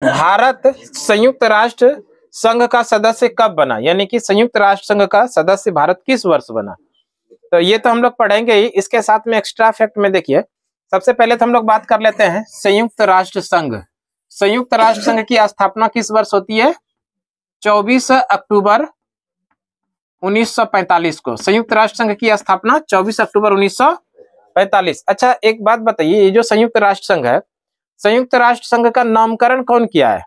भारत संयुक्त राष्ट्र संघ का सदस्य कब बना, यानी कि संयुक्त राष्ट्र संघ का सदस्य भारत किस वर्ष बना? तो ये तो हम लोग पढ़ेंगे ही। इसके साथ में एक्स्ट्रा फैक्ट में देखिए, सबसे पहले तो हम लोग बात कर लेते हैं संयुक्त राष्ट्र संघ। संयुक्त राष्ट्र संघ की स्थापना किस वर्ष होती है? 24 अक्टूबर 1945 को संयुक्त राष्ट्र संघ की स्थापना 24 अक्टूबर 1945। अच्छा एक बात बताइए, ये जो संयुक्त राष्ट्र संघ है, संयुक्त राष्ट्र संघ का नामकरण कौन किया है?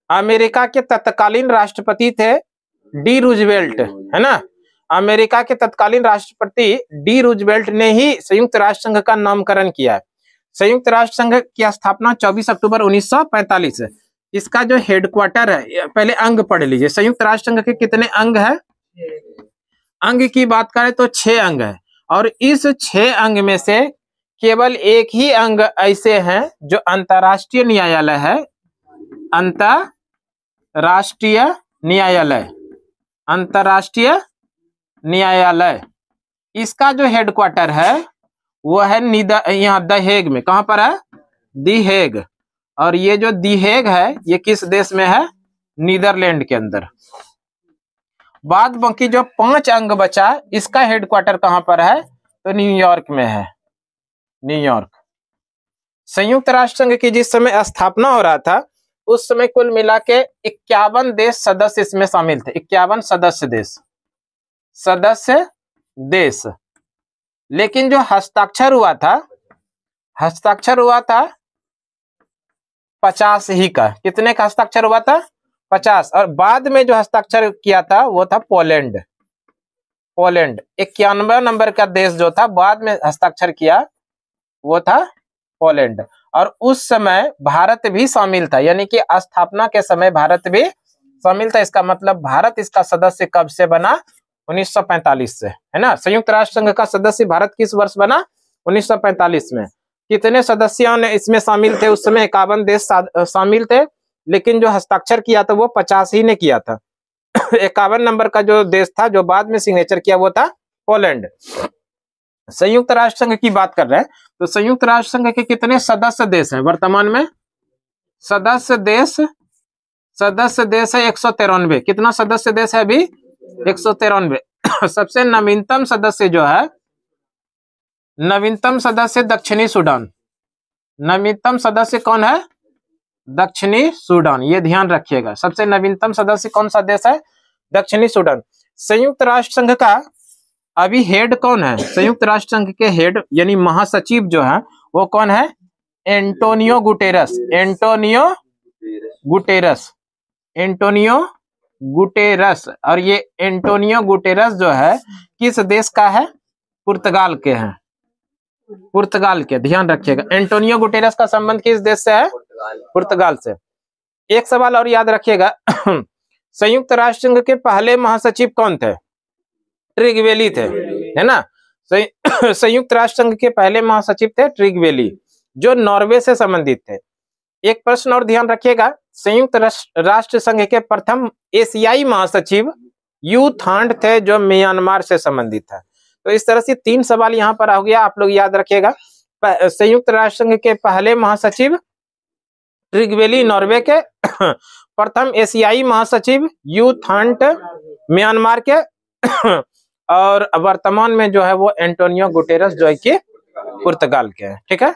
अमेरिका के तत्कालीन राष्ट्रपति थे डी रूजवेल्ट, है ना। अमेरिका के तत्कालीन राष्ट्रपति डी रूजवेल्ट ने ही संयुक्त राष्ट्र संघ का नामकरण किया है। संयुक्त राष्ट्र संघ की स्थापना 24 अक्टूबर 1945 है। इसका जो हेडक्वार्टर है, पहले अंग पढ़ लीजिए। संयुक्त राष्ट्र संघ के कितने अंग है? अंग की बात करें तो 6 अंग है, और इस 6 अंग में से केवल एक ही अंग ऐसे हैं जो अंतर्राष्ट्रीय न्यायालय है। अंतर्राष्ट्रीय न्यायालय, अंतर्राष्ट्रीय न्यायालय, इसका जो हेडक्वार्टर है वो है यहाँ द हेग में। कहां पर है? दी हेग। और ये जो दी हेग है ये किस देश में है? नीदरलैंड के अंदर। बाद बाकी जो 5 अंग बचा, इसका हेडक्वार्टर कहां पर है? तो न्यूयॉर्क में है, न्यूयॉर्क। संयुक्त राष्ट्र संघ की जिस समय स्थापना हो रहा था उस समय कुल मिला के 51 देश सदस्य इसमें शामिल थे। 51 सदस्य देश। लेकिन जो हस्ताक्षर हुआ था 50 ही का। कितने का हस्ताक्षर हुआ था? 50। और बाद में जो हस्ताक्षर किया था वो था पोलैंड। 91 नंबर का देश जो था बाद में हस्ताक्षर किया वो था पोलैंड। और उस समय भारत भी शामिल था, यानी कि स्थापना के समय भारत भी शामिल था। इसका मतलब भारत इसका सदस्य कब से बना? 1945 से, है ना। संयुक्त राष्ट्र संघ का सदस्य भारत किस वर्ष बना? 1945 में। कितने सदस्यों ने इसमें शामिल थे? उस समय 51 देश शामिल थे, लेकिन जो हस्ताक्षर किया था वो 50 ही ने किया था। 51 नंबर का जो देश था जो बाद में सिग्नेचर किया वो था पोलैंड। संयुक्त राष्ट्र संघ की बात कर रहे हैं तो संयुक्त राष्ट्र संघ के कितने सदस्य देश हैं वर्तमान में? सदस्य देश है 193। कितना सदस्य देश है अभी? 193। सबसे नवीनतम सदस्य जो है, नवीनतम सदस्य दक्षिणी सूडान। नवीनतम सदस्य कौन है? दक्षिणी सूडान। ये ध्यान रखिएगा, सबसे नवीनतम सदस्य कौन सा देश है? दक्षिणी सूडान। संयुक्त राष्ट्र संघ का अभी हेड कौन है? संयुक्त राष्ट्र संघ के हेड यानी महासचिव जो है वो कौन है? Antonio Guterres. Antonio Guterres. और ये एंटोनियो गुटेरस जो है किस देश का है? पुर्तगाल के हैं, पुर्तगाल के। ध्यान रखिएगा, एंटोनियो गुटेरस का संबंध किस देश से है? पुर्तगाल से। एक सवाल और याद रखिएगा, संयुक्त राष्ट्र संघ के पहले महासचिव कौन थे? ट्रिगवेली थे, है ना। संयुक्त राष्ट्र संघ के पहले महासचिव थे ट्रिगवेली, जो नॉर्वे से संबंधित थे। एक प्रश्न और ध्यान रखिएगा, संयुक्त राष्ट्र संघ के प्रथम एशियाई महासचिव यू थांड थे, जो म्यांमार से संबंधित था। तो इस तरह से 3 सवाल यहाँ पर हो गया, आप लोग याद रखिएगा। संयुक्त राष्ट्र संघ के पहले महासचिव ट्रिगवेली नॉर्वे के, प्रथम एशियाई महासचिव यू थांड म्यांमार के, और वर्तमान में जो है वो एंटोनियो गुटेरस जो है कि पुर्तगाल के हैं। ठीक है।